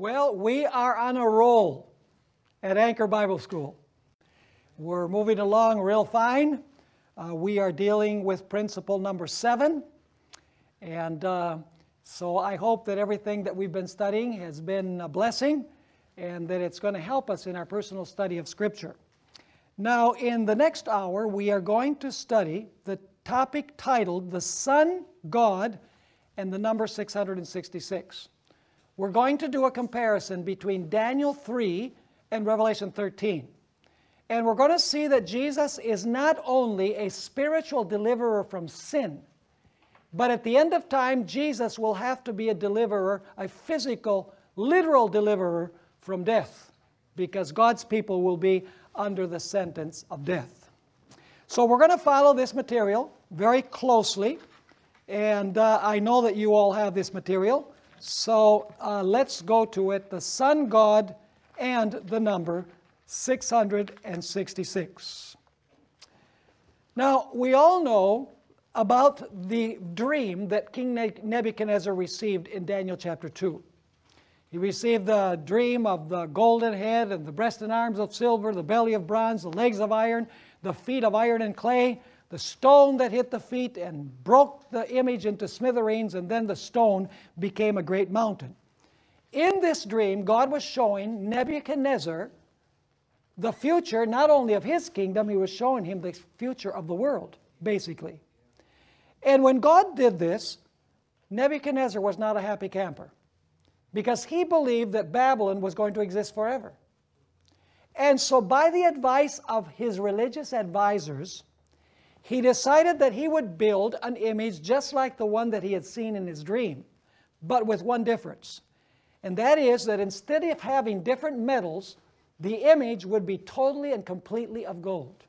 Well, we are on a roll at Anchor Bible School. We're moving along real fine. We are dealing with principle number 7. And so I hope that everything that we've been studying has been a blessing and that it's going to help us in our personal study of Scripture. Now, in the next hour, we are going to study the topic titled The Sun, God, and the number 666. We're going to do a comparison between Daniel 3 and Revelation 13. And we're going to see that Jesus is not only a spiritual deliverer from sin, but at the end of time, Jesus will have to be a deliverer, a physical, literal deliverer from death, because God's people will be under the sentence of death. So we're going to follow this material very closely, and I know that you all have this material. So let's go to it, the Sun, God, and the number 666. Now, we all know about the dream that King Nebuchadnezzar received in Daniel chapter 2. He received the dream of the golden head and the breast and arms of silver, the belly of bronze, the legs of iron, the feet of iron and clay, the stone that hit the feet and broke the image into smithereens, and then the stone became a great mountain. In this dream, God was showing Nebuchadnezzar the future, not only of his kingdom, he was showing him the future of the world, basically. And when God did this, Nebuchadnezzar was not a happy camper, because he believed that Babylon was going to exist forever. And so by the advice of his religious advisors, he decided that he would build an image just like the one that he had seen in his dream, but with one difference. And that is that instead of having different metals, the image would be totally and completely of gold.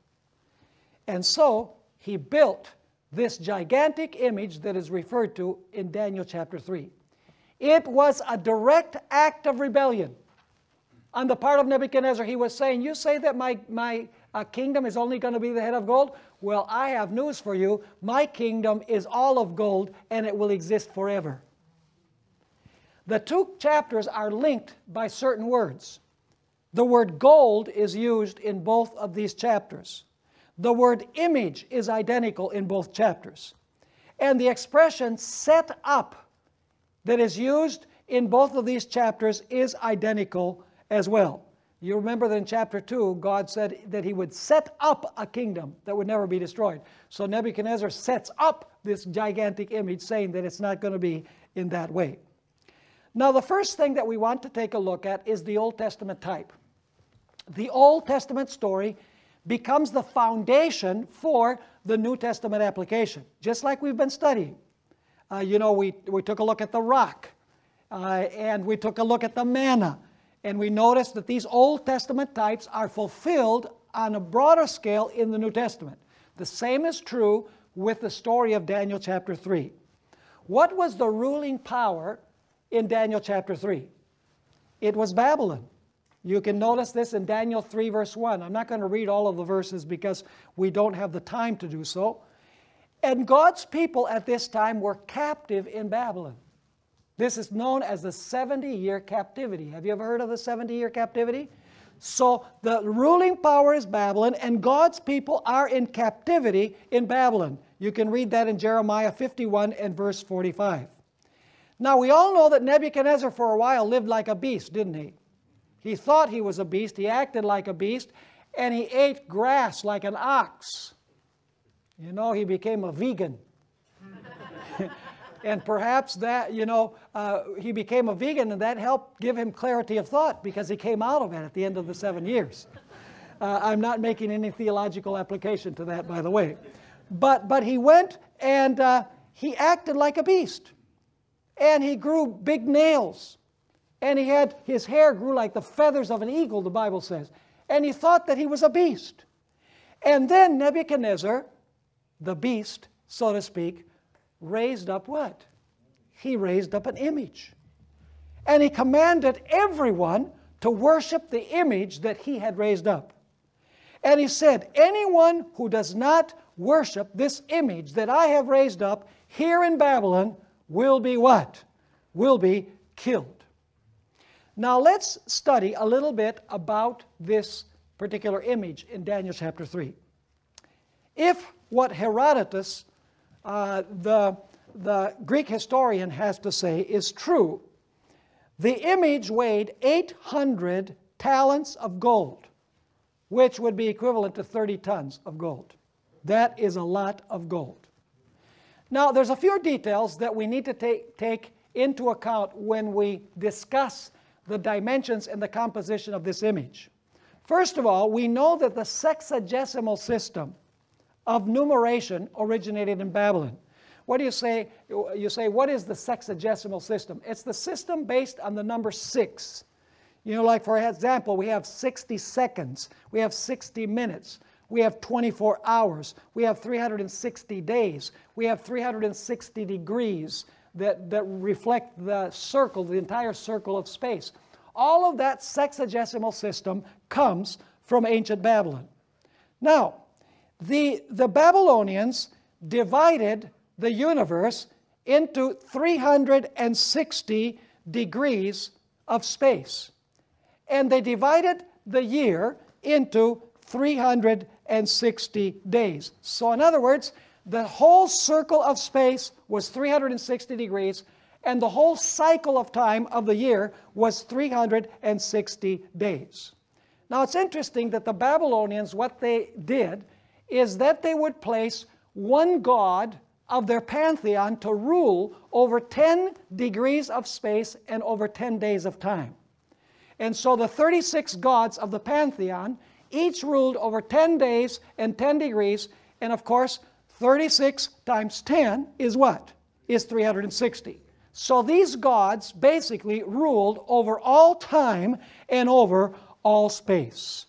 And so he built this gigantic image that is referred to in Daniel chapter 3. It was a direct act of rebellion on the part of Nebuchadnezzar. He was saying, you say that my kingdom is only going to be the head of gold? Well, I have news for you. My kingdom is all of gold, and it will exist forever. The two chapters are linked by certain words. The word gold is used in both of these chapters. The word image is identical in both chapters. And the expression set up that is used in both of these chapters is identical as well. You remember that in chapter 2, God said that he would set up a kingdom that would never be destroyed. So Nebuchadnezzar sets up this gigantic image, saying that it's not going to be in that way. Now, the first thing that we want to take a look at is the Old Testament type. The Old Testament story becomes the foundation for the New Testament application, just like we've been studying. You know, we took a look at the rock, and we took a look at the manna, and we noticed that these Old Testament types are fulfilled on a broader scale in the New Testament. The same is true with the story of Daniel chapter 3. What was the ruling power in Daniel chapter 3? It was Babylon. You can notice this in Daniel 3 verse 1. I'm not going to read all of the verses because we don't have the time to do so. And God's people at this time were captive in Babylon. This is known as the 70-year captivity. Have you ever heard of the 70-year captivity? So the ruling power is Babylon, and God's people are in captivity in Babylon. You can read that in Jeremiah 51 and verse 45. Now, we all know that Nebuchadnezzar for a while lived like a beast, didn't he? He thought he was a beast, he acted like a beast, and he ate grass like an ox. You know, he became a vegan. And perhaps that, he became a vegan, and that helped give him clarity of thought, because he came out of it at the end of the 7 years. I'm not making any theological application to that, by the way. But he went and he acted like a beast. And he grew big nails. And his hair grew like the feathers of an eagle, the Bible says. And he thought that he was a beast. And then Nebuchadnezzar, the beast, so to speak, raised up what? He raised up an image. And he commanded everyone to worship the image that he had raised up. And he said, anyone who does not worship this image that I have raised up here in Babylon will be what? Will be killed. Now let's study a little bit about this particular image in Daniel chapter 3. If what Herodotus, the Greek historian, has to say is true, the image weighed 800 talents of gold, which would be equivalent to 30 tons of gold. That is a lot of gold. Now, there's a few details that we need to take into account when we discuss the dimensions and the composition of this image. First of all, we know that the sexagesimal system of numeration originated in Babylon. What do you say? You say, what is the sexagesimal system? It's the system based on the number 6. You know, like for example, we have 60 seconds, we have 60 minutes, we have 24 hours, we have 360 days, we have 360 degrees that reflect the circle, the entire circle of space. All of that sexagesimal system comes from ancient Babylon. Now, the Babylonians divided the universe into 360 degrees of space. And they divided the year into 360 days. So in other words, the whole circle of space was 360 degrees, and the whole cycle of time of the year was 360 days. Now it's interesting that the Babylonians, what they did is that they would place one god of their pantheon to rule over 10 degrees of space and over 10 days of time. And so the 36 gods of the pantheon each ruled over 10 days and 10 degrees, and of course 36 times 10 is what? Is 360. So these gods basically ruled over all time and over all space.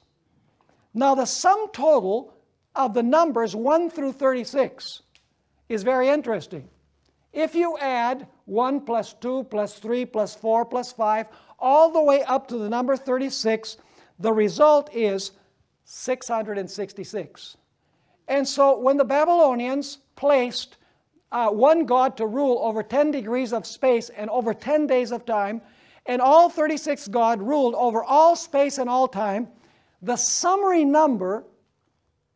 Now the sum total of the numbers 1 through 36 is very interesting. If you add 1 plus 2 plus 3 plus 4 plus 5 all the way up to the number 36, the result is 666. And so when the Babylonians placed one god to rule over 10 degrees of space and over 10 days of time, and all 36 gods ruled over all space and all time, the summary number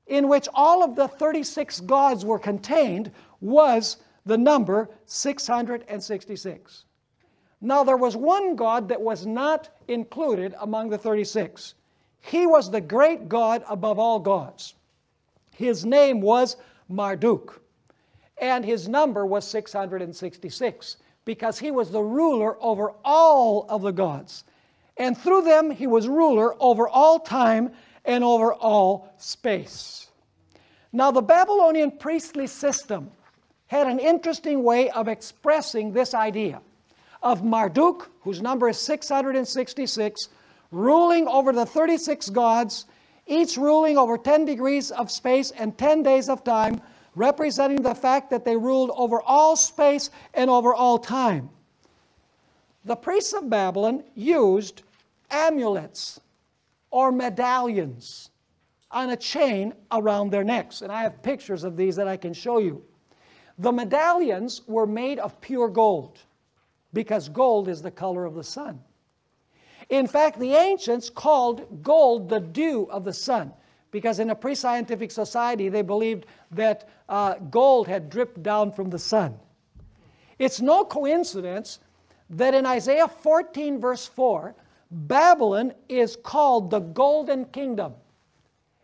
in which all of the 36 gods were contained was the number 666. Now there was one god that was not included among the 36. He was the great God above all gods. His name was Marduk, and his number was 666, because he was the ruler over all of the gods. And through them he was ruler over all time and over all space. Now the Babylonian priestly system had an interesting way of expressing this idea of Marduk, whose number is 666, ruling over the 36 gods, each ruling over 10 degrees of space and 10 days of time, representing the fact that they ruled over all space and over all time. The priests of Babylon used amulets or medallions on a chain around their necks. And I have pictures of these that I can show you. The medallions were made of pure gold, because gold is the color of the sun. In fact, the ancients called gold the dew of the sun, because in a pre-scientific society they believed that gold had dripped down from the sun. It's no coincidence that in Isaiah 14 verse 4, Babylon is called the Golden Kingdom,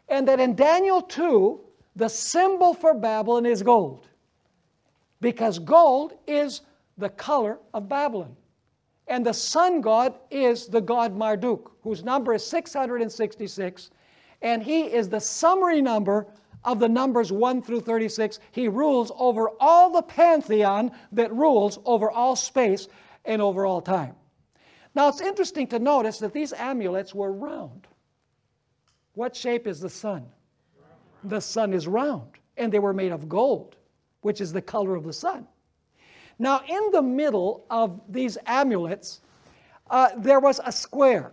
and that in Daniel 2, the symbol for Babylon is gold, because gold is the color of Babylon. And the sun god is the god Marduk, whose number is 666, and he is the summary number of the numbers 1 through 36. He rules over all the pantheon that rules over all space and over all time. Now it's interesting to notice that these amulets were round. What shape is the sun? The sun is round, and they were made of gold, which is the color of the sun. Now in the middle of these amulets, there was a square,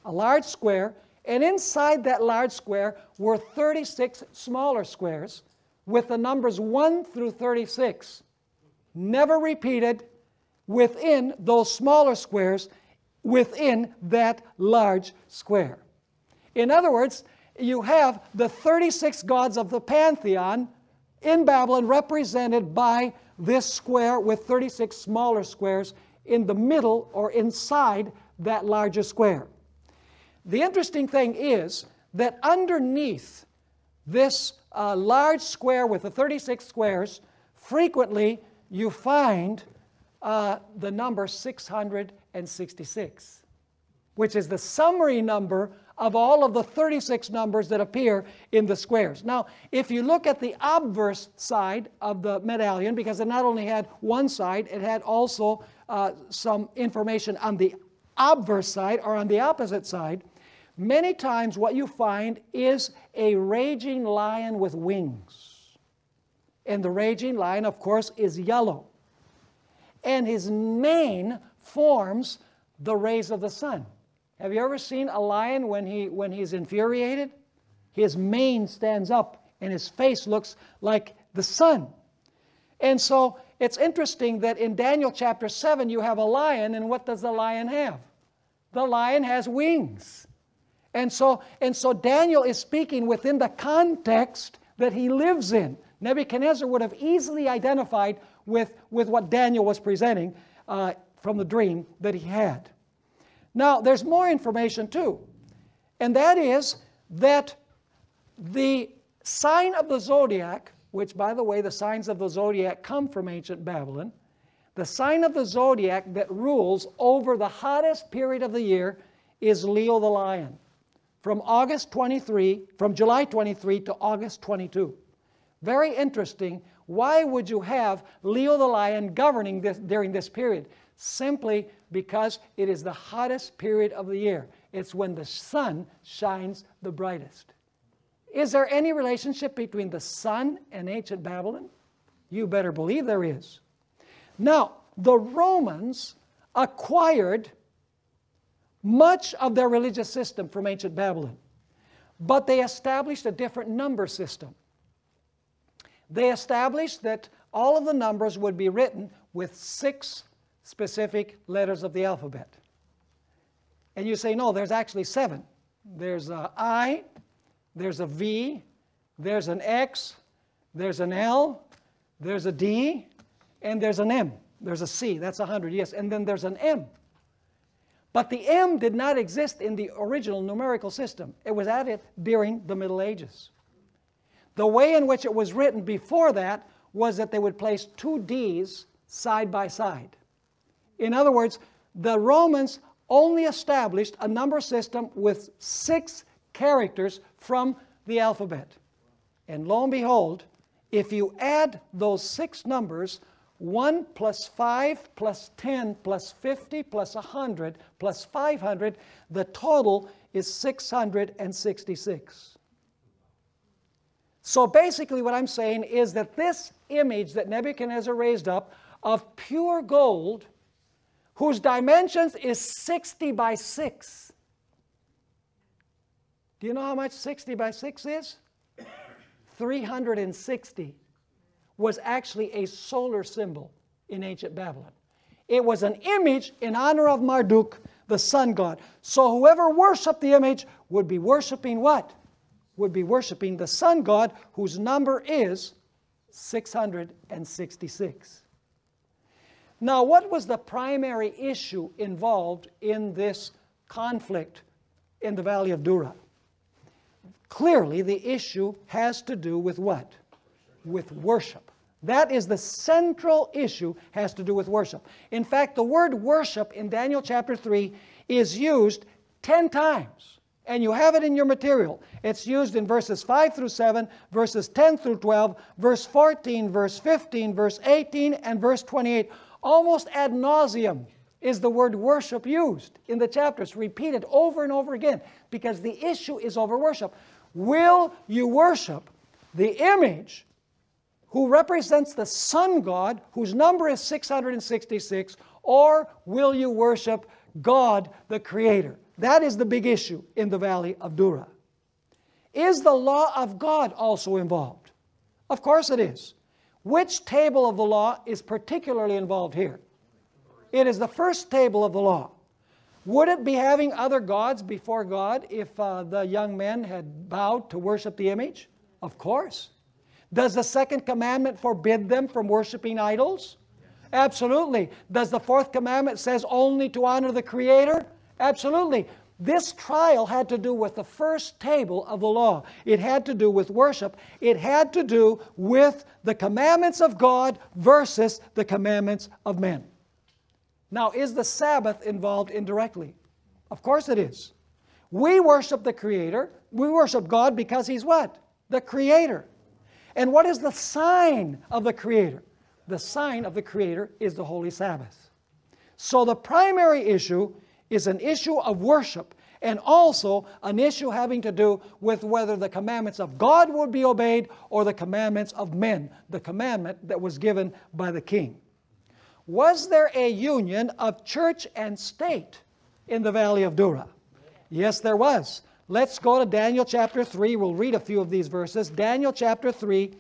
a large square, and inside that large square were 36 smaller squares with the numbers 1 through 36, never repeated. Within those smaller squares within that large square. In other words, you have the 36 gods of the pantheon in Babylon represented by this square with 36 smaller squares in the middle or inside that larger square. The interesting thing is that underneath this large square with the 36 squares, frequently you find the number 666, which is the summary number of all of the 36 numbers that appear in the squares. Now, if you look at the obverse side of the medallion, because it not only had one side, it had also some information on the obverse side or on the opposite side, many times what you find is a raging lion with wings. And the raging lion, of course, is yellow. And his mane forms the rays of the sun. Have you ever seen a lion when he's infuriated? His mane stands up and his face looks like the sun. And so it's interesting that in Daniel chapter 7 you have a lion, and what does the lion have? The lion has wings. And so Daniel is speaking within the context that he lives in. Nebuchadnezzar would have easily identified with what Daniel was presenting from the dream that he had. Now, there's more information too, and that is that the sign of the zodiac, which, by the way, the signs of the zodiac come from ancient Babylon, the sign of the zodiac that rules over the hottest period of the year is Leo the lion, from July 23 to August 22. Very interesting. Why would you have Leo the lion governing this during this period? Simply because it is the hottest period of the year. It's when the sun shines the brightest. Is there any relationship between the sun and ancient Babylon? You better believe there is. Now, the Romans acquired much of their religious system from ancient Babylon, but they established a different number system. They established that all of the numbers would be written with 6 specific letters of the alphabet. And you say, no, there's actually 7. There's a I, there's a V, there's an X, there's an L, there's a D, and there's an M. There's a C, that's 100, yes, and then there's an M. But the M did not exist in the original numerical system. It was added during the Middle Ages. The way in which it was written before that was that they would place 2 D's side by side. In other words, the Romans only established a number system with 6 characters from the alphabet. And lo and behold, if you add those 6 numbers, 1 plus 5 plus 10 plus 50 plus 100 plus 500, the total is 666. So basically what I'm saying is that this image that Nebuchadnezzar raised up of pure gold, whose dimensions is 60 by 6. Do you know how much 60 by 6 is? 360. Was actually a solar symbol in ancient Babylon. It was an image in honor of Marduk, the sun god. So whoever worshiped the image would be worshiping what? Would be worshiping the sun god, whose number is 666. Now, what was the primary issue involved in this conflict in the Valley of Dura? Clearly, the issue has to do with what? With worship. That is the central issue, has to do with worship. In fact, the word worship in Daniel chapter 3 is used 10 times. And you have it in your material. It's used in verses 5 through 7, verses 10 through 12, verse 14, verse 15, verse 18, and verse 28. Almost ad nauseum is the word worship used in the chapters, repeated over and over again, because the issue is over worship. Will you worship the image who represents the sun god, whose number is 666, or will you worship God the Creator? That is the big issue in the Valley of Dura. Is the law of God also involved? Of course it is. Which table of the law is particularly involved here? It is the first table of the law. Would it be having other gods before God if the young men had bowed to worship the image? Of course. Does the second commandment forbid them from worshiping idols? Absolutely. Does the fourth commandment says only to honor the Creator? Absolutely. This trial had to do with the first table of the law. It had to do with worship. It had to do with the commandments of God versus the commandments of men. Now, is the Sabbath involved indirectly? Of course it is. We worship the Creator. We worship God because He's what? The Creator. And what is the sign of the Creator? The sign of the Creator is the Holy Sabbath. So the primary issue is an issue of worship, and also an issue having to do with whether the commandments of God would be obeyed or the commandments of men, the commandment that was given by the king. Was there a union of church and state in the valley of Dura? Yes, there was. Let's go to Daniel chapter 3. We'll read a few of these verses. Daniel chapter 3,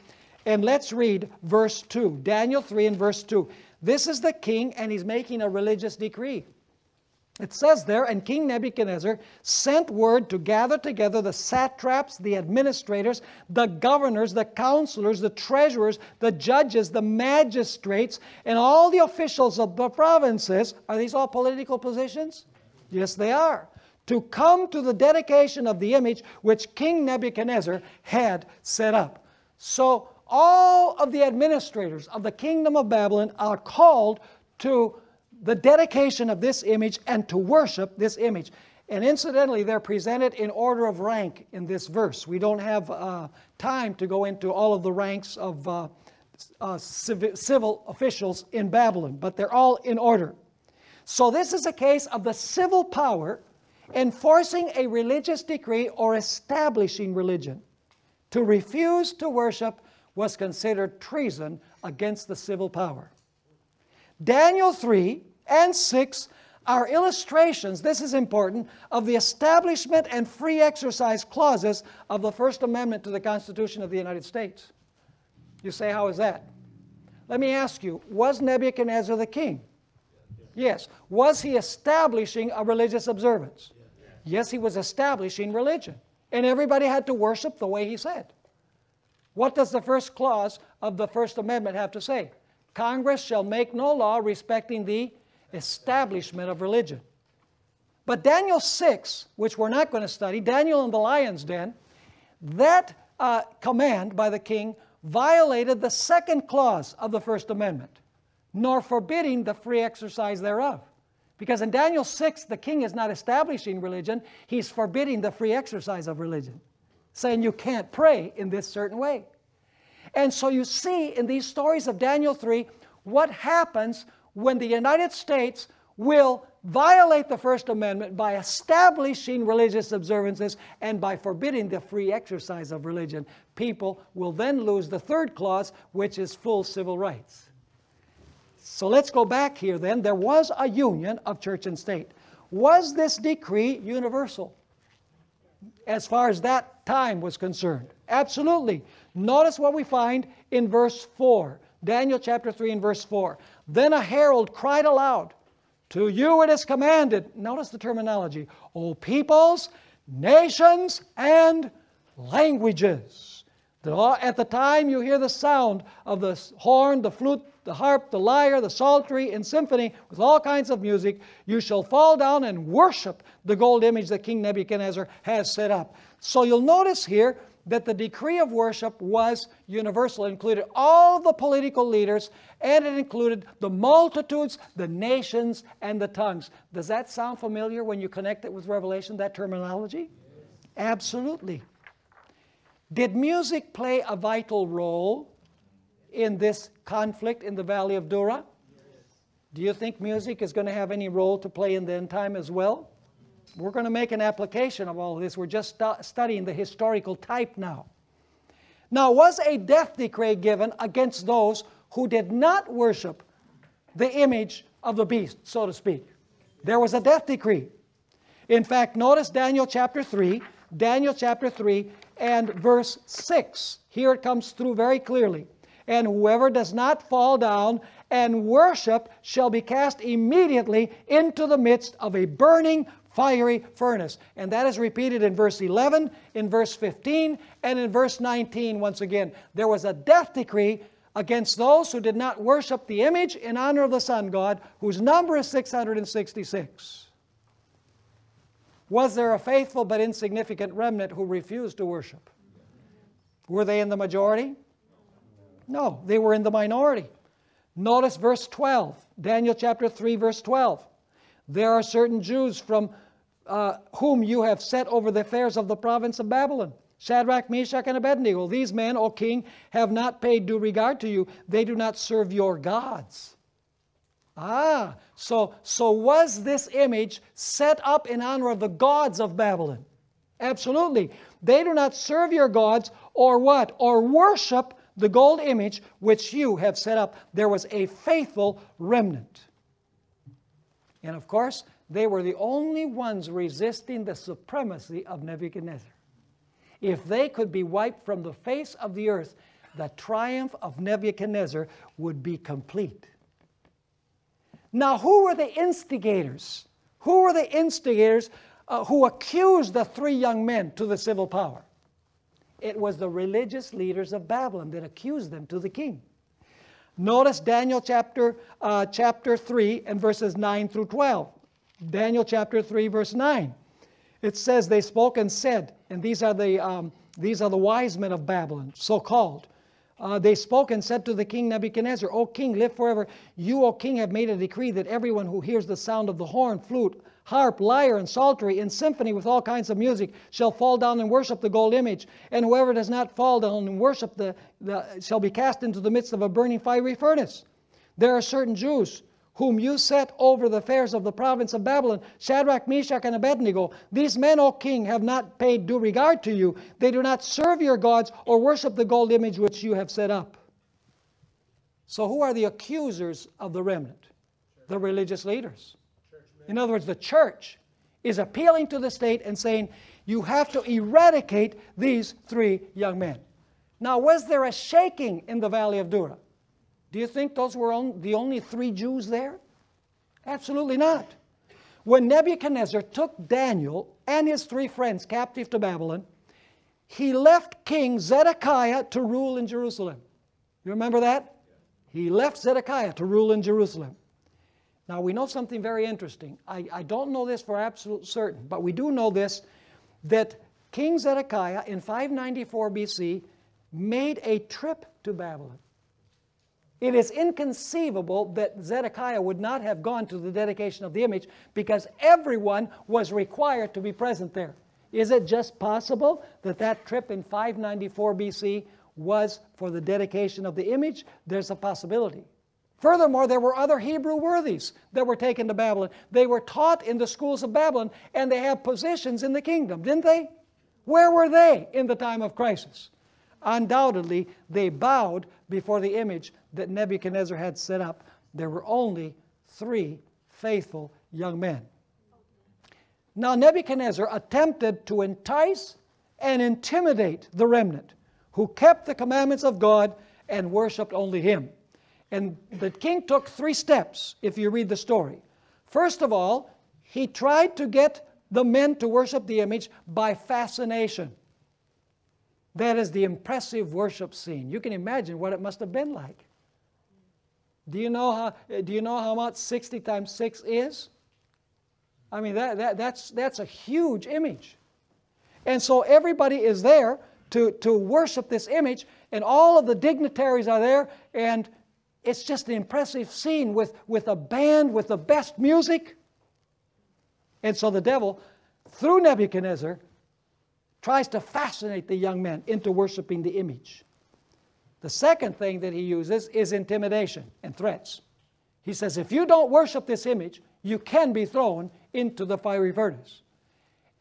and let's read verse 2. Daniel 3 and verse 2. This is the king, and he's making a religious decree. It says there, and King Nebuchadnezzar sent word to gather together the satraps, the administrators, the governors, the counselors, the treasurers, the judges, the magistrates, and all the officials of the provinces. Are these all political positions? Yes, they are. To come to the dedication of the image which King Nebuchadnezzar had set up. So all of the administrators of the kingdom of Babylon are called to the dedication of this image and to worship this image. And incidentally, they're presented in order of rank in this verse. We don't have time to go into all of the ranks of civil officials in Babylon, but they're all in order. So this is a case of the civil power enforcing a religious decree or establishing religion. To refuse to worship was considered treason against the civil power. Daniel 3 and 6 are illustrations, this is important, of the establishment and free exercise clauses of the First Amendment to the Constitution of the United States. You say, how is that? Let me ask you, was Nebuchadnezzar the king? Yes. Was he establishing a religious observance? Yes, he was establishing religion. And everybody had to worship the way he said. What does the first clause of the First Amendment have to say? Congress shall make no law respecting the establishment of religion. But Daniel 6, which we're not going to study, Daniel in the lion's den, that command by the king violated the second clause of the First Amendment, nor forbidding the free exercise thereof. Because in Daniel 6, the king is not establishing religion, he's forbidding the free exercise of religion, saying you can't pray in this certain way. And so you see in these stories of Daniel 3 what happens when the United States will violate the First Amendment by establishing religious observances and by forbidding the free exercise of religion. People will then lose the third clause, which is full civil rights. So let's go back here then. There was a union of church and state. Was this decree universal as far as that time was concerned? Absolutely. Notice what we find in verse 4. Daniel chapter 3 and verse 4. Then a herald cried aloud, to you it is commanded, notice the terminology, O peoples, nations, and languages. At the time you hear the sound of the horn, the flute, the harp, the lyre, the psaltery, and symphony, with all kinds of music, you shall fall down and worship the gold image that King Nebuchadnezzar has set up. So you'll notice here that the decree of worship was universal. It included all the political leaders, and it included the multitudes, the nations, and the tongues. Does that sound familiar when you connect it with Revelation, that terminology? Absolutely. Did music play a vital role in this conflict in the Valley of Dura? Do you think music is going to have any role to play in the end time as well? We're going to make an application of all of this. We're just studying the historical type now. Now, was a death decree given against those who did not worship the image of the beast, so to speak? There was a death decree. In fact, notice Daniel chapter 3 and verse 6. Here it comes through very clearly. And whoever does not fall down and worship shall be cast immediately into the midst of a burning fiery furnace. And that is repeated in verse 11, in verse 15, and in verse 19 once again. There was a death decree against those who did not worship the image in honor of the sun god, whose number is 666. Was there a faithful but insignificant remnant who refused to worship? Were they in the majority? No, they were in the minority. Notice verse 12, Daniel chapter 3, verse 12. There are certain Jews from whom you have set over the affairs of the province of Babylon. Shadrach, Meshach, and Abednego. These men, O king, have not paid due regard to you. They do not serve your gods. So was this image set up in honor of the gods of Babylon? Absolutely. They do not serve your gods, or what? Or worship the gold image which you have set up. There was a faithful remnant. And of course, they were the only ones resisting the supremacy of Nebuchadnezzar. If they could be wiped from the face of the earth, the triumph of Nebuchadnezzar would be complete. Now, who were the instigators? Who were the instigators who accused the three young men to the civil power? It was the religious leaders of Babylon that accused them to the king. Notice Daniel chapter 3 and verses 9 through 12. Daniel chapter 3, verse 9. It says, they spoke and said, and these are the wise men of Babylon, so called. They spoke and said to the king Nebuchadnezzar, O king, live forever. You, O king, have made a decree that everyone who hears the sound of the horn, flute, harp, lyre, and psaltery, in symphony with all kinds of music, shall fall down and worship the gold image. And whoever does not fall down and worship shall be cast into the midst of a burning fiery furnace. There are certain Jews whom you set over the affairs of the province of Babylon, Shadrach, Meshach, and Abednego. These men, O king, have not paid due regard to you. They do not serve your gods or worship the gold image which you have set up. So who are the accusers of the remnant? The religious leaders. In other words, the church is appealing to the state and saying, you have to eradicate these three young men. Now, was there a shaking in the valley of Dura? Do you think those were the only three Jews there? Absolutely not. When Nebuchadnezzar took Daniel and his three friends captive to Babylon, he left King Zedekiah to rule in Jerusalem. You remember that? He left Zedekiah to rule in Jerusalem. Now we know something very interesting. I don't know this for absolute certain, but we do know this, that King Zedekiah in 594 BC made a trip to Babylon. It is inconceivable that Zedekiah would not have gone to the dedication of the image because everyone was required to be present there. Is it just possible that that trip in 594 BC was for the dedication of the image? There's a possibility. Furthermore, there were other Hebrew worthies that were taken to Babylon. They were taught in the schools of Babylon, and they have positions in the kingdom, didn't they? Where were they in the time of crisis? Undoubtedly, they bowed before the image that Nebuchadnezzar had set up. There were only three faithful young men. Now, Nebuchadnezzar attempted to entice and intimidate the remnant who kept the commandments of God and worshiped only Him. And the king took three steps, if you read the story. First of all, he tried to get the men to worship the image by fascination. That is the impressive worship scene. You can imagine what it must have been like. Do you know how much 60 times 6 is? I mean, that's a huge image. And so everybody is there to worship this image, and all of the dignitaries are there, and it's just an impressive scene with a band, with the best music. And so the devil, through Nebuchadnezzar, tries to fascinate the young men into worshiping the image. The second thing that he uses is intimidation and threats. He says, if you don't worship this image, you can be thrown into the fiery furnace.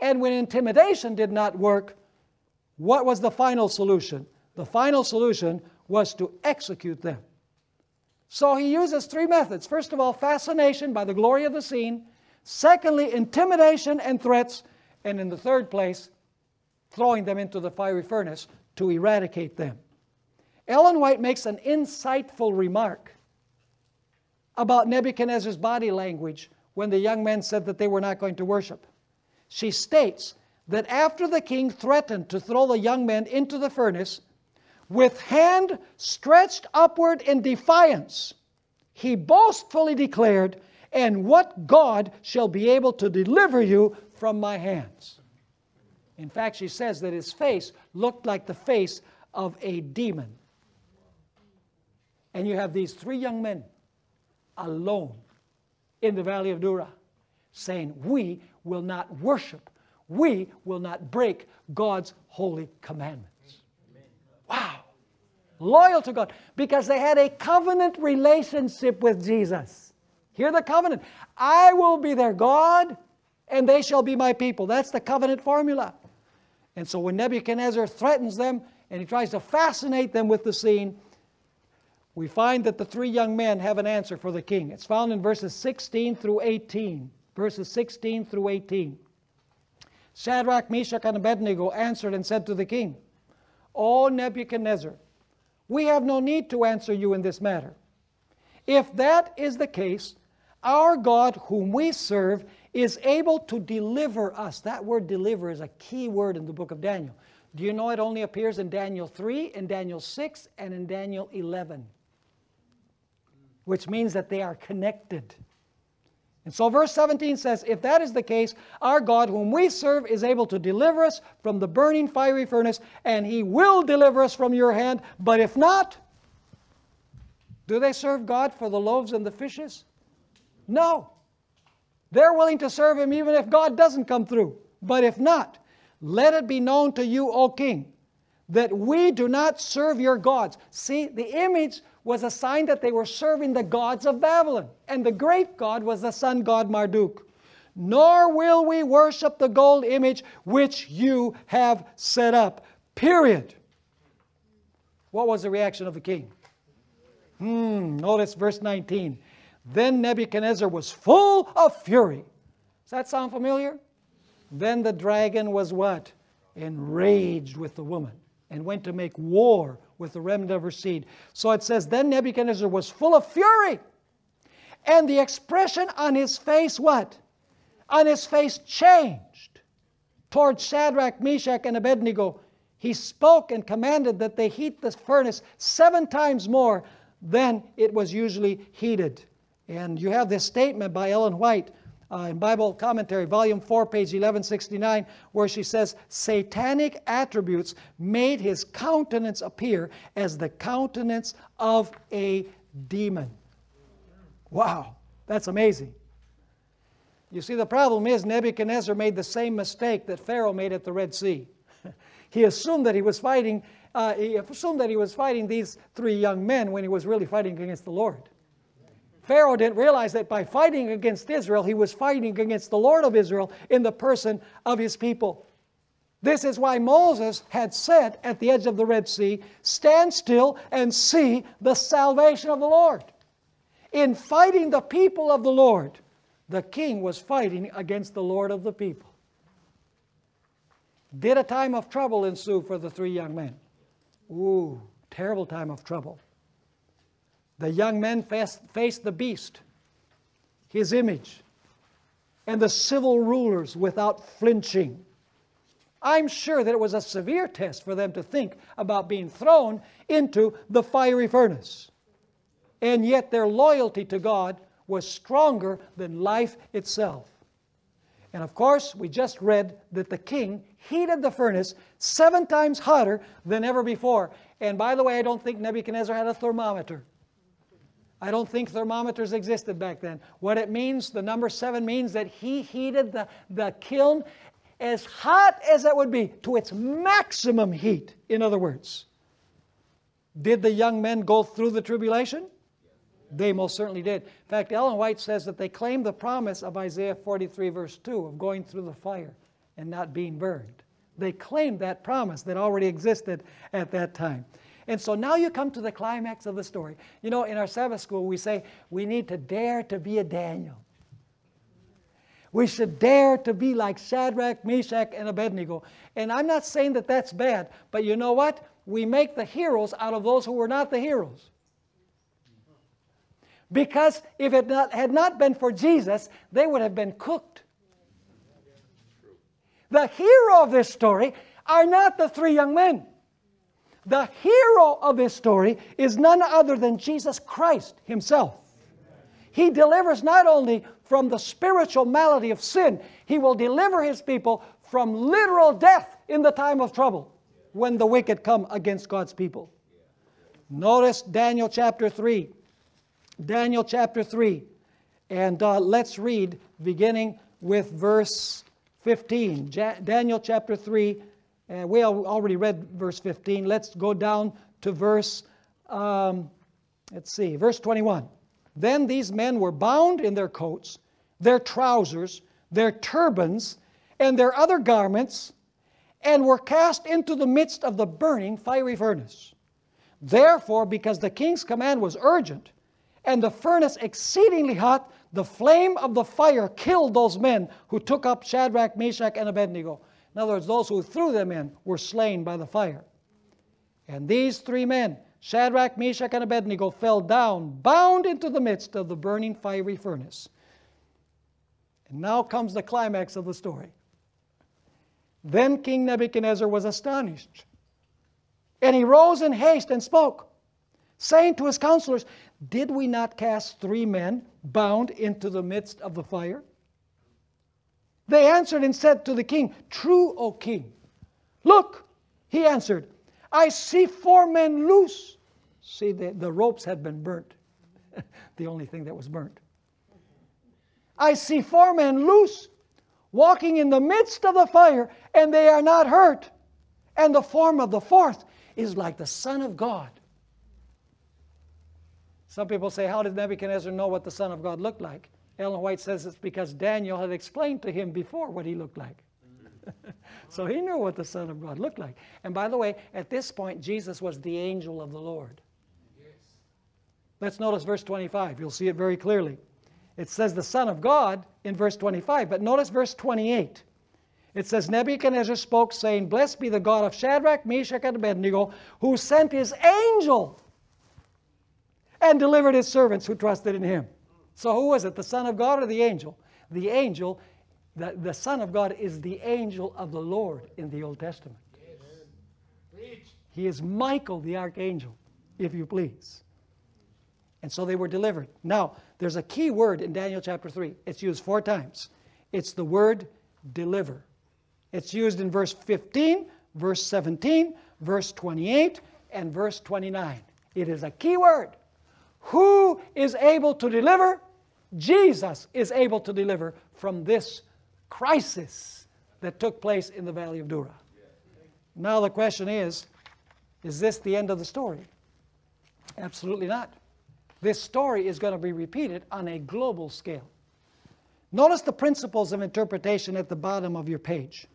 And when intimidation did not work, what was the final solution? The final solution was to execute them. So he uses three methods. First of all, fascination by the glory of the scene. Secondly, intimidation and threats. And in the third place, throwing them into the fiery furnace to eradicate them. Ellen White makes an insightful remark. about Nebuchadnezzar's body language when the young men said that they were not going to worship. She states that after the king threatened to throw the young men into the furnace, with hand stretched upward in defiance, he boastfully declared, "And what God shall be able to deliver you from my hands?" In fact, she says that his face looked like the face of a demon. And you have these three young men alone in the valley of Dura saying, "We will not worship. We will not break God's holy commandments." Wow. Loyal to God because they had a covenant relationship with Jesus. Hear the covenant. I will be their God and they shall be my people. That's the covenant formula. And so when Nebuchadnezzar threatens them and he tries to fascinate them with the scene, we find that the three young men have an answer for the king. It's found in verses 16 through 18. Verses 16 through 18. Shadrach, Meshach, and Abednego answered and said to the king, "O Nebuchadnezzar, we have no need to answer you in this matter. If that is the case, our God whom we serve is able to deliver us." That word deliver is a key word in the book of Daniel. Do you know it only appears in Daniel 3, in Daniel 6, and in Daniel 11? Which means that they are connected. And so verse 17 says, "If that is the case, our God whom we serve is able to deliver us from the burning fiery furnace, and he will deliver us from your hand. But if not," do they serve God for the loaves and the fishes? No. They're willing to serve him even if God doesn't come through. "But if not, let it be known to you, O king, that we do not serve your gods." See, the image was a sign that they were serving the gods of Babylon. And the great god was the sun god Marduk. "Nor will we worship the gold image which you have set up." Period. What was the reaction of the king? Notice verse 19. "Then Nebuchadnezzar was full of fury." Does that sound familiar? "Then the dragon was" what? "Enraged with the woman, and went to make war with the remnant of her seed." So it says, then Nebuchadnezzar was full of fury. And the expression on his face, what? On his face changed. Toward Shadrach, Meshach, and Abednego, he spoke and commanded that they heat the furnace 7 times more than it was usually heated. And you have this statement by Ellen White in Bible Commentary, Volume 4, page 1169, where she says, "Satanic attributes made his countenance appear as the countenance of a demon." Wow, that's amazing. You see, the problem is Nebuchadnezzar made the same mistake that Pharaoh made at the Red Sea. He assumed that he was fighting these 3 young men when he was really fighting against the Lord. Pharaoh didn't realize that by fighting against Israel, he was fighting against the Lord of Israel in the person of his people. This is why Moses had said at the edge of the Red Sea, "Stand still and see the salvation of the Lord." In fighting the people of the Lord, the king was fighting against the Lord of the people. Did a time of trouble ensue for the 3 young men? Ooh, terrible time of trouble. The young men faced the beast, his image, and the civil rulers without flinching. I'm sure that it was a severe test for them to think about being thrown into the fiery furnace. And yet their loyalty to God was stronger than life itself. And of course, we just read that the king heated the furnace 7 times hotter than ever before. And by the way, I don't think Nebuchadnezzar had a thermometer. I don't think thermometers existed back then. What it means, the number 7 means that he heated the kiln as hot as it would be, to its maximum heat, in other words. Did the young men go through the tribulation? They most certainly did. In fact, Ellen White says that they claimed the promise of Isaiah 43 verse 2 of going through the fire and not being burned. They claimed that promise that already existed at that time. And so now you come to the climax of the story. You know, in our Sabbath school we say we need to dare to be a Daniel. We should dare to be like Shadrach, Meshach, and Abednego. And I'm not saying that that's bad, but you know what? We make the heroes out of those who were not the heroes. Because if it had not been for Jesus, they would have been cooked. The hero of this story are not the three young men. The hero of this story is none other than Jesus Christ himself. He delivers not only from the spiritual malady of sin, he will deliver his people from literal death in the time of trouble when the wicked come against God's people. Notice Daniel chapter 3. Daniel chapter 3. And let's read beginning with verse 15. Daniel chapter 3. We already read verse 15. Let's go down to verse, verse 21. Then these men were bound in their coats, their trousers, their turbans, and their other garments, and were cast into the midst of the burning fiery furnace. Therefore, because the king's command was urgent, and the furnace exceedingly hot, the flame of the fire killed those men who took up Shadrach, Meshach, and Abednego. In other words, those who threw them in were slain by the fire. And these three men, Shadrach, Meshach, and Abednego, fell down, bound into the midst of the burning fiery furnace. And now comes the climax of the story. Then King Nebuchadnezzar was astonished, and he rose in haste and spoke, saying to his counselors, "Did we not cast three men bound into the midst of the fire?" They answered and said to the king, "True, O king." "Look," he answered, "I see four men loose." See, the ropes had been burnt. The only thing that was burnt. "I see four men loose, walking in the midst of the fire, and they are not hurt. And the form of the fourth is like the Son of God." Some people say, how did Nebuchadnezzar know what the Son of God looked like? Ellen White says it's because Daniel had explained to him before what he looked like. So he knew what the Son of God looked like. And by the way, at this point, Jesus was the angel of the Lord. Yes. Let's notice verse 25. You'll see it very clearly. It says the Son of God in verse 25, but notice verse 28. It says, Nebuchadnezzar spoke, saying, "Blessed be the God of Shadrach, Meshach, and Abednego, who sent his angel and delivered his servants who trusted in him." So who was it, the Son of God or the angel? The angel, the Son of God is the angel of the Lord in the Old Testament. Yes. He is Michael the archangel, if you please. And so they were delivered. Now, there's a key word in Daniel chapter 3. It's used 4 times. It's the word deliver. It's used in verse 15, verse 17, verse 28, and verse 29. It is a key word. Who is able to deliver? Jesus is able to deliver from this crisis that took place in the Valley of Dura. Now the question is this the end of the story? Absolutely not. This story is going to be repeated on a global scale. Notice the principles of interpretation at the bottom of your page.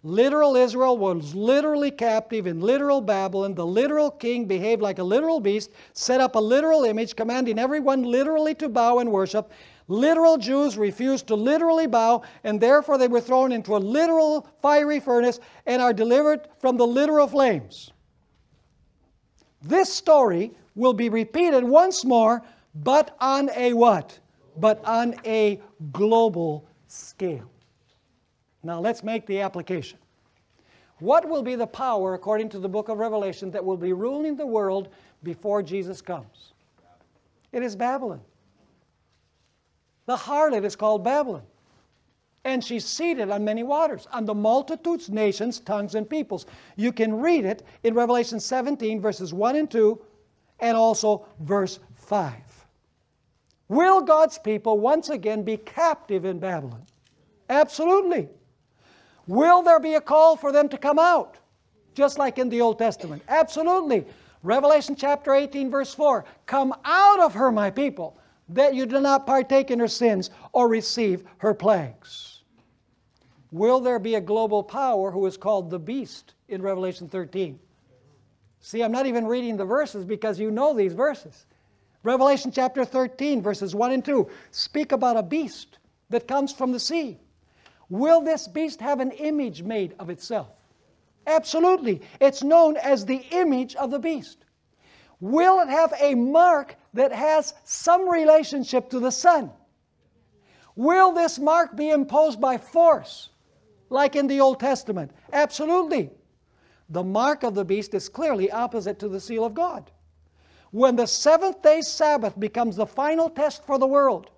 Literal Israel was literally captive in literal Babylon. The literal king behaved like a literal beast, set up a literal image, commanding everyone literally to bow and worship. Literal Jews refused to literally bow, and therefore they were thrown into a literal fiery furnace and are delivered from the literal flames. This story will be repeated once more, but on a what? But on a global scale. Now let's make the application. What will be the power, according to the book of Revelation, that will be ruling the world before Jesus comes? It is Babylon. The harlot is called Babylon. And she's seated on many waters, on the multitudes, nations, tongues, and peoples. You can read it in Revelation 17, verses 1 and 2, and also verse 5. Will God's people once again be captive in Babylon? Absolutely. Will there be a call for them to come out? Just like in the Old Testament. Absolutely. Revelation chapter 18, verse 4. Come out of her, my people, that you do not partake in her sins or receive her plagues. Will there be a global power who is called the beast in Revelation 13? See, I'm not even reading the verses because you know these verses. Revelation chapter 13, verses 1 and 2 speak about a beast that comes from the sea. Will this beast have an image made of itself? Absolutely. It's known as the image of the beast. Will it have a mark that has some relationship to the sun. Will this mark be imposed by force, like in the Old Testament? Absolutely. The mark of the beast is clearly opposite to the seal of God. When the seventh-day Sabbath becomes the final test for the world,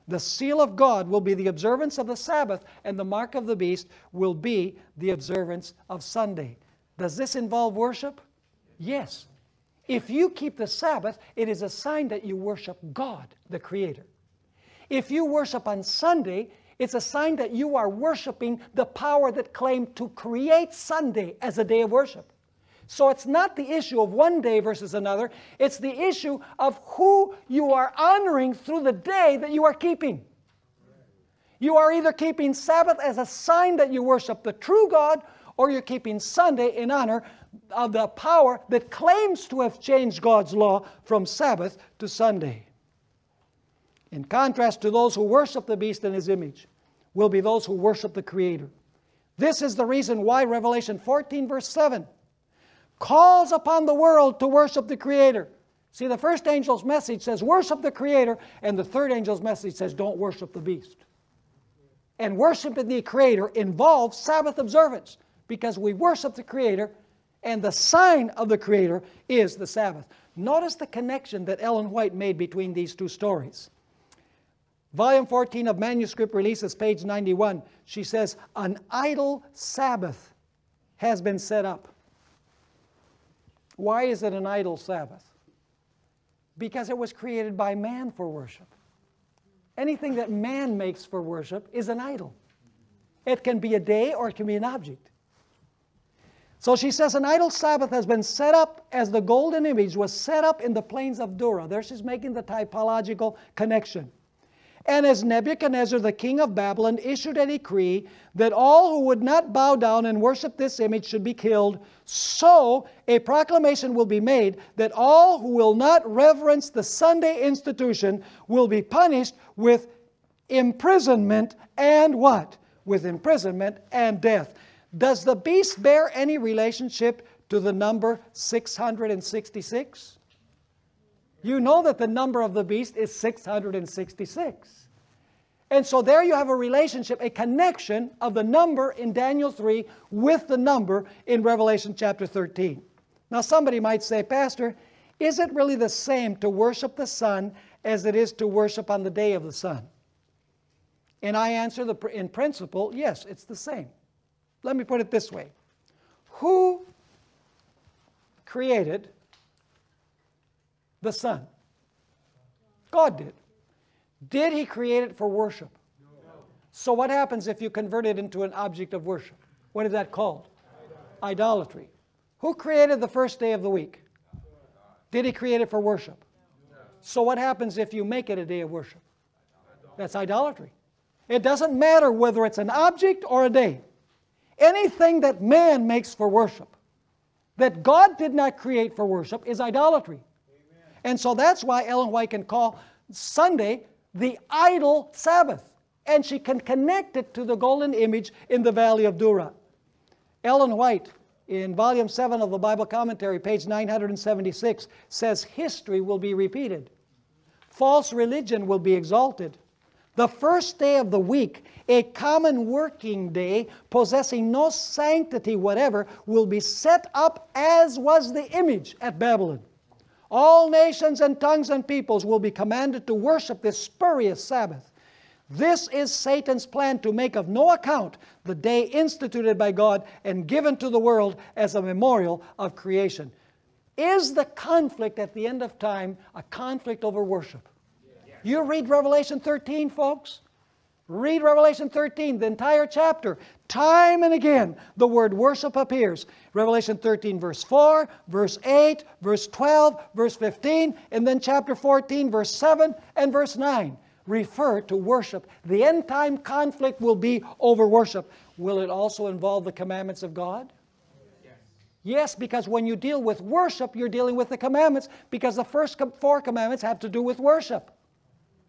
the seal of God will be the observance of the Sabbath, and the mark of the beast will be the observance of Sunday. Does this involve worship? Yes. If you keep the Sabbath, it is a sign that you worship God, the Creator. If you worship on Sunday, it's a sign that you are worshiping the power that claimed to create Sunday as a day of worship. So it's not the issue of one day versus another. It's the issue of who you are honoring through the day that you are keeping. You are either keeping Sabbath as a sign that you worship the true God, or you're keeping Sunday in honor of the power that claims to have changed God's law from Sabbath to Sunday. In contrast to those who worship the beast in his image, will be those who worship the Creator. This is the reason why Revelation 14 verse 7 calls upon the world to worship the Creator. See, the first angel's message says worship the Creator, and the third angel's message says don't worship the beast. And worshiping the Creator involves Sabbath observance, because we worship the Creator, and the sign of the Creator is the Sabbath. Notice the connection that Ellen White made between these two stories. Volume 14 of Manuscript Releases, page 91, she says, an idol Sabbath has been set up. Why is it an idol Sabbath? Because it was created by man for worship. Anything that man makes for worship is an idol. It can be a day or it can be an object. So she says an idol Sabbath has been set up as the golden image was set up in the plains of Dura. There she's making the typological connection. And as Nebuchadnezzar, the king of Babylon, issued a decree that all who would not bow down and worship this image should be killed, so a proclamation will be made that all who will not reverence the Sunday institution will be punished with imprisonment and what? With imprisonment and death. Does the beast bear any relationship to the number 666? You know that the number of the beast is 666. And so there you have a relationship, a connection of the number in Daniel 3 with the number in Revelation chapter 13. Now somebody might say, Pastor, is it really the same to worship the sun as it is to worship on the day of the sun? And I answer in principle, yes, it's the same. Let me put it this way. Who created the sun? God did. Did He create it for worship? No. So what happens if you convert it into an object of worship? What is that called? Idolatry. Who created the first day of the week? Did He create it for worship? No. So what happens if you make it a day of worship? That's idolatry. It doesn't matter whether it's an object or a day. Anything that man makes for worship, that God did not create for worship, is idolatry. Amen. And so that's why Ellen White can call Sunday the idol Sabbath. And she can connect it to the golden image in the valley of Dura. Ellen White, in volume 7 of the Bible Commentary, page 976, says history will be repeated. False religion will be exalted. The first day of the week, a common working day possessing no sanctity whatever, will be set up as was the image at Babylon. All nations and tongues and peoples will be commanded to worship this spurious Sabbath. This is Satan's plan to make of no account the day instituted by God and given to the world as a memorial of creation. Is the conflict at the end of time a conflict over worship? Yes. You read Revelation 13, folks. Read Revelation 13, the entire chapter. Time and again, the word worship appears. Revelation 13, verse 4, verse 8, verse 12, verse 15, and then chapter 14, verse 7, and verse 9 refer to worship. The end-time conflict will be over worship. Will it also involve the commandments of God? Yes. Yes, because when you deal with worship, you're dealing with the commandments, because the first 4 commandments have to do with worship.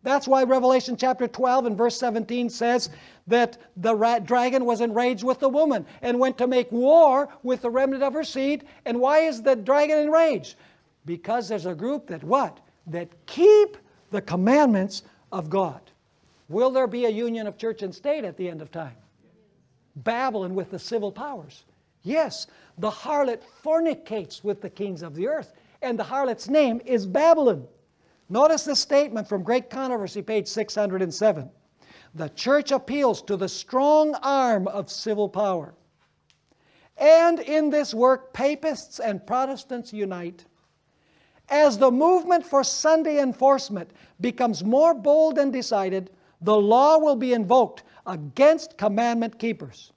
That's why Revelation chapter 12 and verse 17 says that the dragon was enraged with the woman and went to make war with the remnant of her seed. And why is the dragon enraged? Because there's a group that what? that keep the commandments of God. Will there be a union of church and state at the end of time? Babylon with the civil powers. Yes, the harlot fornicates with the kings of the earth, and the harlot's name is Babylon. Notice this statement from Great Controversy, page 607. The church appeals to the strong arm of civil power. And in this work, papists and Protestants unite. As the movement for Sunday enforcement becomes more bold and decided, the law will be invoked against commandment keepers.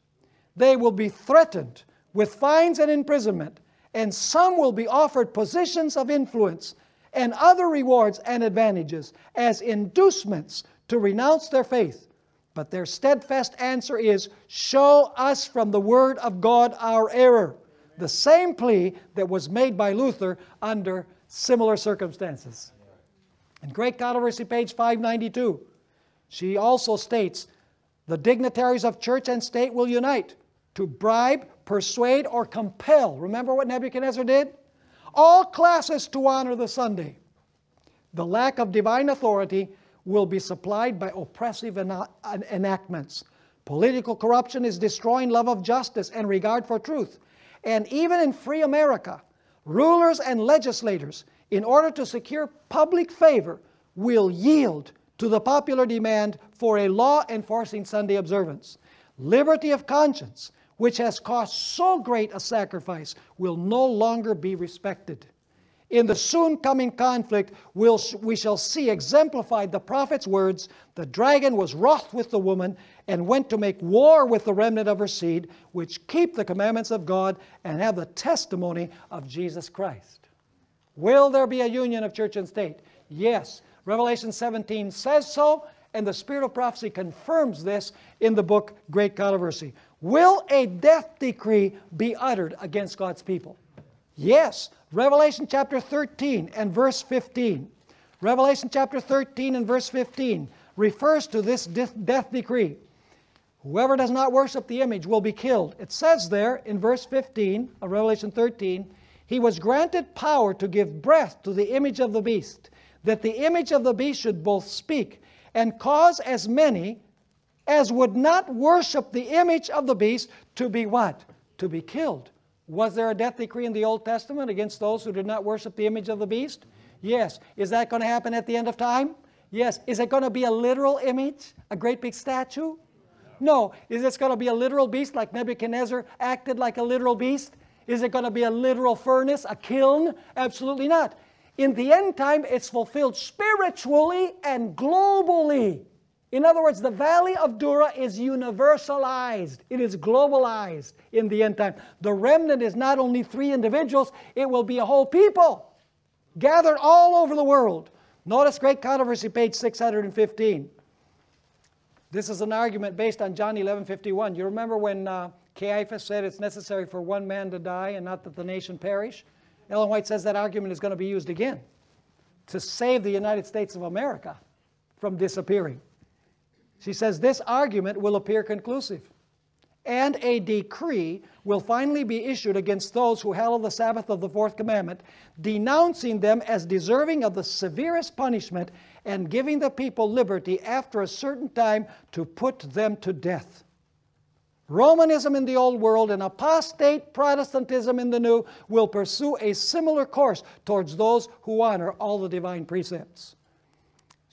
They will be threatened with fines and imprisonment, and some will be offered positions of influence and other rewards and advantages as inducements to renounce their faith. But their steadfast answer is, show us from the Word of God our error. The same plea that was made by Luther under similar circumstances. In Great Controversy, page 592, she also states, the dignitaries of church and state will unite to bribe, persuade, or compel. Remember what Nebuchadnezzar did? All classes to honor the Sunday. The lack of divine authority will be supplied by oppressive enactments. Political corruption is destroying love of justice and regard for truth. And even in free America, rulers and legislators, in order to secure public favor, will yield to the popular demand for a law enforcing Sunday observance. Liberty of conscience, which has cost so great a sacrifice, will no longer be respected. In the soon coming conflict, we shall see exemplified the prophet's words, the dragon was wroth with the woman and went to make war with the remnant of her seed, which keep the commandments of God and have the testimony of Jesus Christ. Will there be a union of church and state? Yes. Revelation 17 says so, and the Spirit of prophecy confirms this in the book Great Controversy. Will a death decree be uttered against God's people? Yes. Revelation chapter 13 and verse 15. Revelation chapter 13 and verse 15 refers to this death decree. Whoever does not worship the image will be killed. It says there in verse 15 of Revelation 13, he was granted power to give breath to the image of the beast, that the image of the beast should both speak and cause as many as would not worship the image of the beast to be what? To be killed. Was there a death decree in the Old Testament against those who did not worship the image of the beast? Yes. Is that going to happen at the end of time? Yes. Is it going to be a literal image? A great big statue? No. Is it going to be a literal beast like Nebuchadnezzar acted like a literal beast? Is it going to be a literal furnace, a kiln? Absolutely not. In the end time, it's fulfilled spiritually and globally. In other words, the valley of Dura is universalized. It is globalized in the end time. The remnant is not only 3 individuals, it will be a whole people gathered all over the world. Notice Great Controversy, page 615. This is an argument based on John 11:51. You remember when Caiaphas said it's necessary for one man to die and not that the nation perish? Ellen White says that argument is going to be used again to save the United States of America from disappearing. She says this argument will appear conclusive, and a decree will finally be issued against those who hallow the Sabbath of the fourth commandment, denouncing them as deserving of the severest punishment and giving the people liberty after a certain time to put them to death. Romanism in the old world and apostate Protestantism in the new will pursue a similar course towards those who honor all the divine precepts.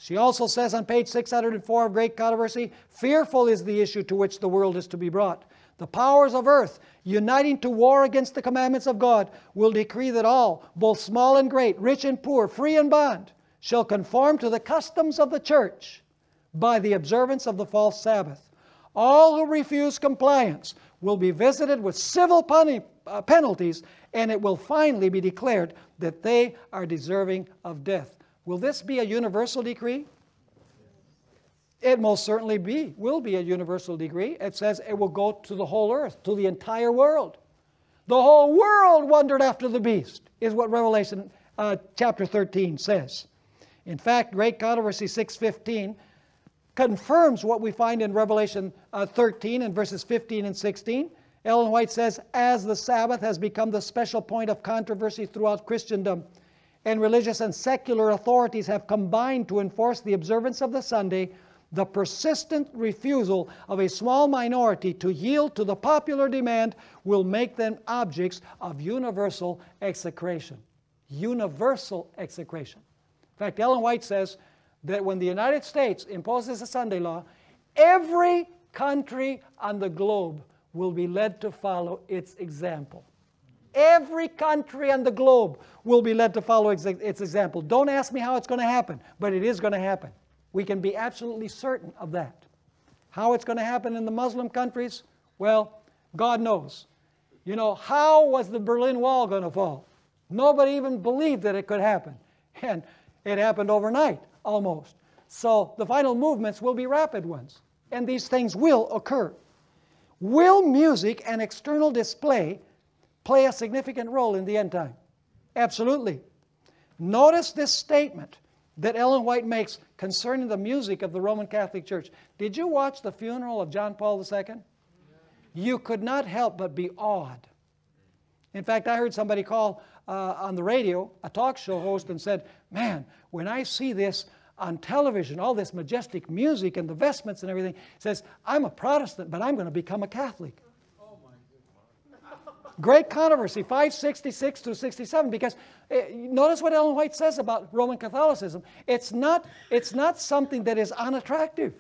She also says on page 604 of Great Controversy, fearful is the issue to which the world is to be brought. The powers of earth, uniting to war against the commandments of God, will decree that all, both small and great, rich and poor, free and bond, shall conform to the customs of the church by the observance of the false Sabbath. All who refuse compliance will be visited with civil penalties, and it will finally be declared that they are deserving of death. Will this be a universal decree? It most certainly will be a universal decree. It says it will go to the whole earth, to the entire world. The whole world wondered after the beast, is what Revelation chapter 13 says. In fact, Great Controversy 6:15 confirms what we find in Revelation 13 and verses 15 and 16. Ellen White says, as the Sabbath has become the special point of controversy throughout Christendom, and religious and secular authorities have combined to enforce the observance of the Sunday, the persistent refusal of a small minority to yield to the popular demand will make them objects of universal execration. Universal execration. In fact, Ellen White says that when the United States imposes a Sunday law, every country on the globe will be led to follow its example. Every country on the globe will be led to follow its example. Don't ask me how it's going to happen, but it is going to happen. We can be absolutely certain of that. How it's going to happen in the Muslim countries? Well, God knows. You know, how was the Berlin Wall going to fall? Nobody even believed that it could happen. And it happened overnight, almost. So the final movements will be rapid ones. And these things will occur. Will music and external display play a significant role in the end time? Absolutely. Notice this statement that Ellen White makes concerning the music of the Roman Catholic Church. Did you watch the funeral of John Paul II? You could not help but be awed. In fact, I heard somebody call on the radio, a talk show host, and said, man, when I see this on television, all this majestic music and the vestments and everything, says, I'm a Protestant, but I'm going to become a Catholic. Great controversy, 566 through 67, because notice what Ellen White says about Roman Catholicism. It's not something that is unattractive.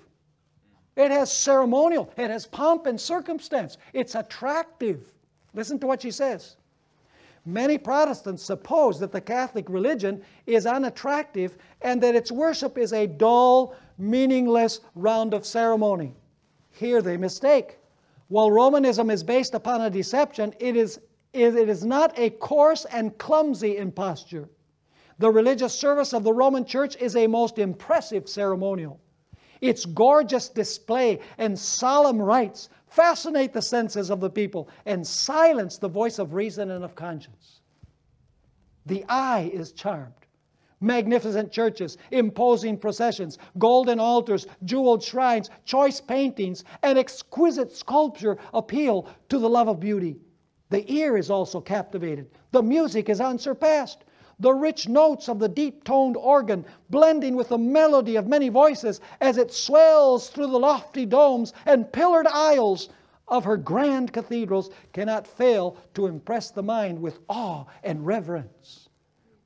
It has ceremonial, it has pomp and circumstance. It's attractive. Listen to what she says. Many Protestants suppose that the Catholic religion is unattractive and that its worship is a dull, meaningless round of ceremony. Here they mistake. While Romanism is based upon a deception, it is not a coarse and clumsy imposture. The religious service of the Roman Church is a most impressive ceremonial. Its gorgeous display and solemn rites fascinate the senses of the people and silence the voice of reason and of conscience. The eye is charmed. Magnificent churches, imposing processions, golden altars, jeweled shrines, choice paintings, and exquisite sculpture appeal to the love of beauty. The ear is also captivated. The music is unsurpassed. The rich notes of the deep-toned organ, blending with the melody of many voices as it swells through the lofty domes and pillared aisles of her grand cathedrals, cannot fail to impress the mind with awe and reverence.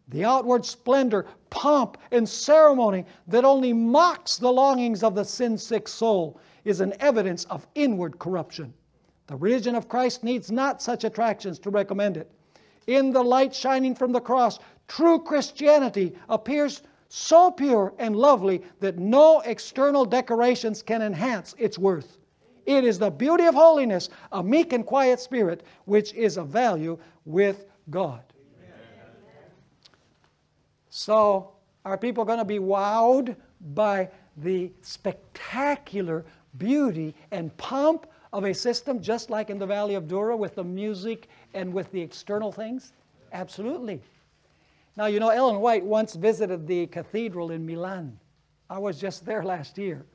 The outward splendor, pomp, and ceremony that only mocks the longings of the sin-sick soul is an evidence of inward corruption. The religion of Christ needs not such attractions to recommend it. In the light shining from the cross, true Christianity appears so pure and lovely that no external decorations can enhance its worth. It is the beauty of holiness, a meek and quiet spirit, which is of value with God. So, are people going to be wowed by the spectacular beauty and pomp of a system just like in the Valley of Dura with the music and with the external things? Absolutely. Now, you know, Ellen White once visited the cathedral in Milan. I was just there last year.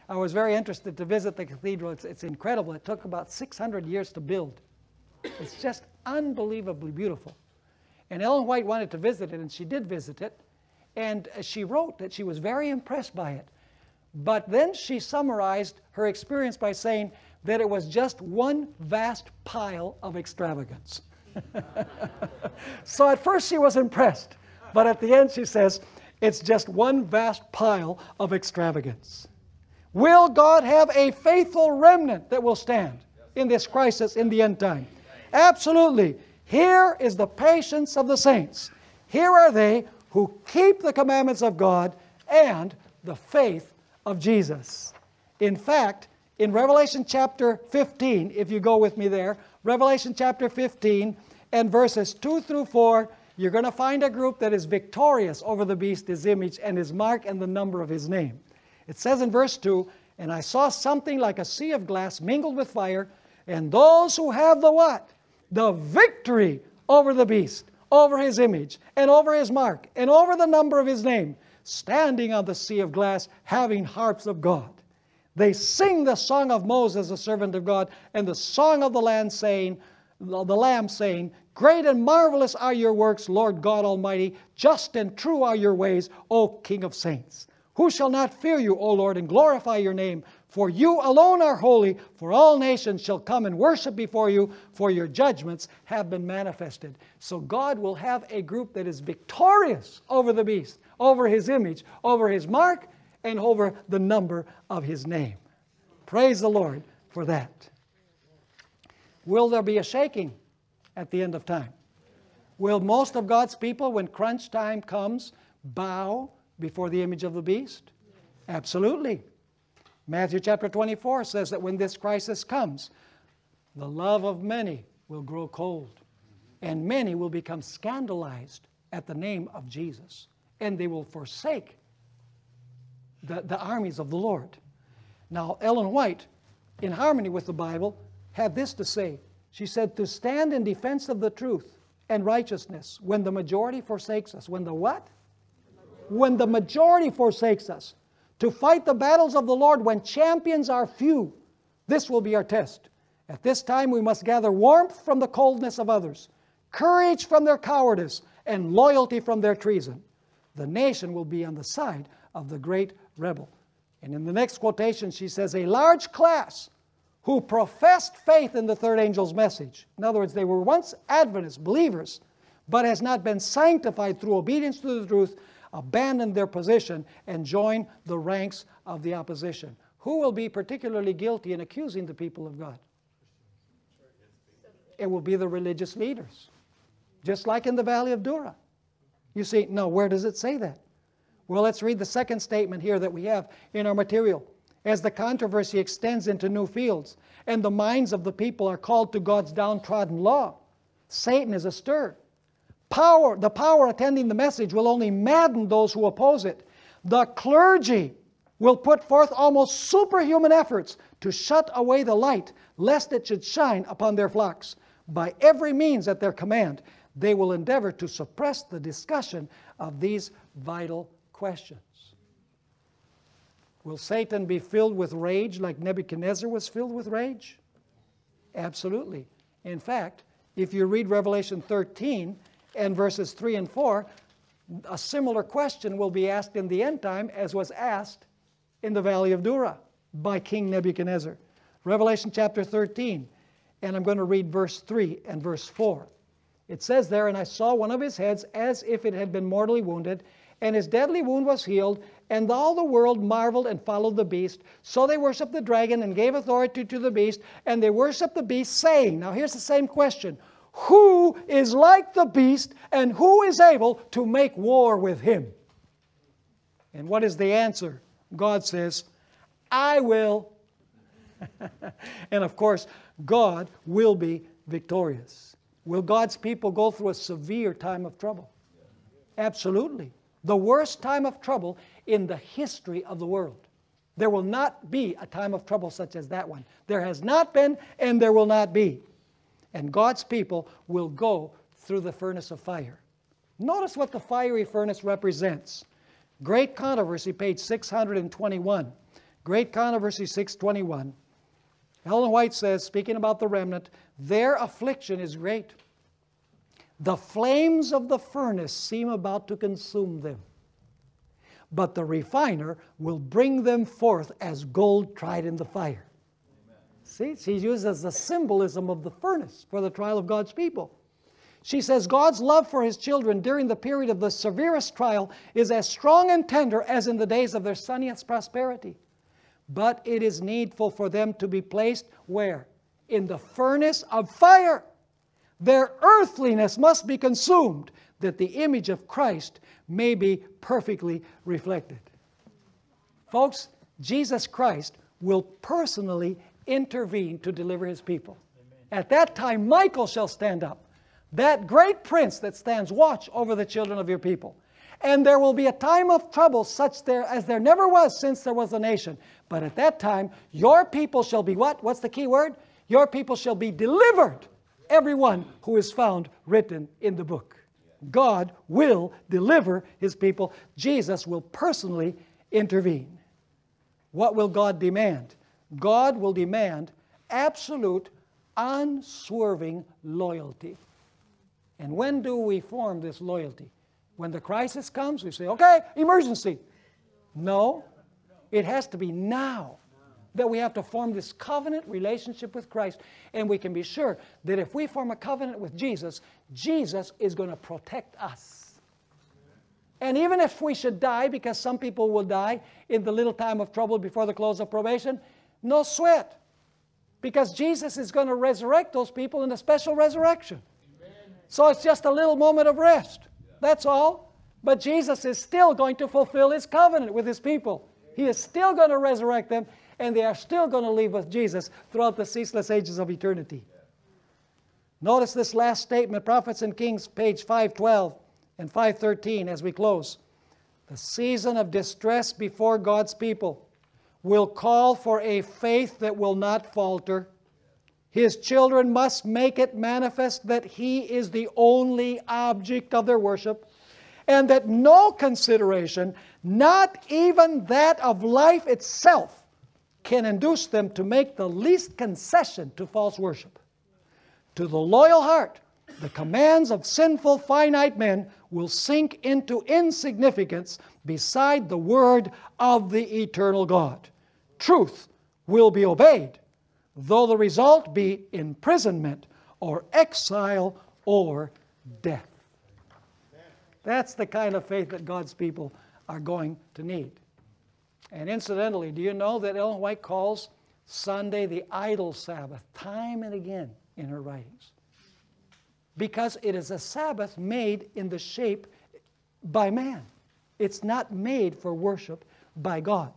I was very interested to visit the cathedral. It's incredible. It took about 600 years to build. It's just unbelievably beautiful. And Ellen White wanted to visit it, and she did visit it. And she wrote that she was very impressed by it. But then she summarized her experience by saying that it was just one vast pile of extravagance. So at first she was impressed. But at the end she says, it's just one vast pile of extravagance. Will God have a faithful remnant that will stand in this crisis in the end time? Absolutely. Here is the patience of the saints. Here are they who keep the commandments of God and the faith of Jesus. In fact, in Revelation chapter 15, if you go with me there, Revelation chapter 15 and verses 2 through 4, you're going to find a group that is victorious over the beast, his image, and his mark, and the number of his name. It says in verse 2, and I saw something like a sea of glass mingled with fire, and those who have the what? The victory over the beast, over his image, and over his mark, and over the number of his name, standing on the sea of glass, having harps of God. They sing the song of Moses, the servant of God, and the song of the Lamb, saying, the Lamb, saying, Great and marvelous are your works, Lord God Almighty. Just and true are your ways, O King of saints. Who shall not fear you, O Lord, and glorify your name? For you alone are holy, for all nations shall come and worship before you, for your judgments have been manifested. So God will have a group that is victorious over the beast, over his image, over his mark, and over the number of his name. Praise the Lord for that. Will there be a shaking at the end of time? Will most of God's people, when crunch time comes, bow before the image of the beast? Absolutely. Matthew chapter 24 says that when this crisis comes, the love of many will grow cold, and many will become scandalized at the name of Jesus, and they will forsake the armies of the Lord. Now, Ellen White, in harmony with the Bible, had this to say. She said, to stand in defense of the truth and righteousness when the majority forsakes us. When the what? When the majority forsakes us. To fight the battles of the Lord when champions are few. This will be our test. At this time we must gather warmth from the coldness of others, courage from their cowardice, and loyalty from their treason. The nation will be on the side of the great rebel. And in the next quotation she says, a large class who professed faith in the third angel's message. In other words, they were once Adventist believers, but has not been sanctified through obedience to the truth, abandoned their position and joined the ranks of the opposition. Who will be particularly guilty in accusing the people of God? It will be the religious leaders, just like in the Valley of Dura. You see, now where does it say that? Well, let's read the second statement here that we have in our material. As the controversy extends into new fields and the minds of the people are called to God's downtrodden law, Satan is astir. The power attending the message will only madden those who oppose it. The clergy will put forth almost superhuman efforts to shut away the light, lest it should shine upon their flocks. By every means at their command, they will endeavor to suppress the discussion of these vital questions. Will Satan be filled with rage like Nebuchadnezzar was filled with rage? Absolutely. In fact, if you read Revelation 13 and verses 3 and 4, a similar question will be asked in the end time as was asked in the Valley of Dura by King Nebuchadnezzar. Revelation chapter 13, and I'm going to read verse 3 and verse 4. It says there, and I saw one of his heads as if it had been mortally wounded, and his deadly wound was healed, and all the world marveled and followed the beast. So they worshiped the dragon and gave authority to the beast, and they worshiped the beast, saying, now here's the same question, who is like the beast, and who is able to make war with him? And what is the answer? God says, I will. And of course, God will be victorious. Will God's people go through a severe time of trouble? Absolutely. The worst time of trouble in the history of the world. There will not be a time of trouble such as that one. There has not been, and there will not be. And God's people will go through the furnace of fire. Notice what the fiery furnace represents. Great Controversy, page 621. Great Controversy 621. Ellen White says, speaking about the remnant, their affliction is great. The flames of the furnace seem about to consume them, but the refiner will bring them forth as gold tried in the fire. Amen. See, she uses the symbolism of the furnace for the trial of God's people. She says God's love for his children during the period of the severest trial is as strong and tender as in the days of their sunniest prosperity. But it is needful for them to be placed where? In the furnace of fire. Their earthliness must be consumed, that the image of Christ may be perfectly reflected. Folks, Jesus Christ will personally intervene to deliver his people. Amen. At that time, Michael shall stand up, that great prince that stands watch over the children of your people. And there will be a time of trouble such as there never was since there was a nation. But at that time, your people shall be what? What's the key word? Your people shall be delivered. Everyone who is found written in the book. God will deliver his people. Jesus will personally intervene. What will God demand? God will demand absolute, unswerving loyalty. And when do we form this loyalty? When the crisis comes, we say, okay, emergency. No, it has to be now that we have to form this covenant relationship with Christ. And we can be sure that if we form a covenant with Jesus, Jesus is going to protect us. And even if we should die, because some people will die in the little time of trouble before the close of probation, no sweat. Because Jesus is going to resurrect those people in a special resurrection. So it's just a little moment of rest. That's all. But Jesus is still going to fulfill His covenant with His people. He is still going to resurrect them, and they are still going to live with Jesus throughout the ceaseless ages of eternity. Notice this last statement, Prophets and Kings, page 512 and 513 as we close. The season of distress before God's people will call for a faith that will not falter. His children must make it manifest that He is the only object of their worship, and that no consideration, not even that of life itself, can induce them to make the least concession to false worship. To the loyal heart, the commands of sinful, finite men will sink into insignificance beside the word of the eternal God. Truth will be obeyed, though the result be imprisonment or exile or death. That's the kind of faith that God's people are going to need. And incidentally, do you know that Ellen White calls Sunday the idle Sabbath time and again in her writings? Because it is a Sabbath made in the shape by man. It's not made for worship by God.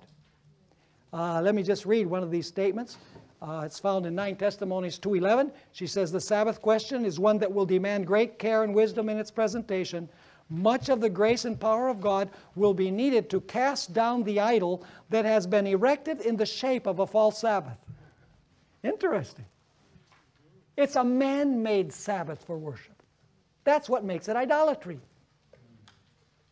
Let me just read one of these statements. It's found in 9 Testimonies 2:11. She says, the Sabbath question is one that will demand great care and wisdom in its presentation. Much of the grace and power of God will be needed to cast down the idol that has been erected in the shape of a false Sabbath. Interesting. It's a man-made Sabbath for worship. That's what makes it idolatry.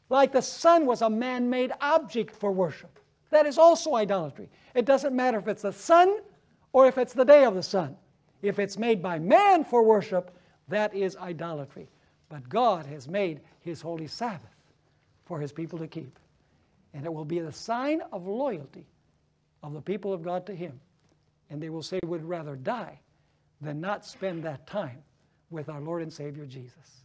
Like the sun was a man-made object for worship. That is also idolatry. It doesn't matter if it's the sun or if it's the day of the sun. If it's made by man for worship, that is idolatry. But God has made His holy Sabbath for His people to keep. And it will be the sign of loyalty of the people of God to Him. And they will say, we'd rather die than not spend that time with our Lord and Savior Jesus.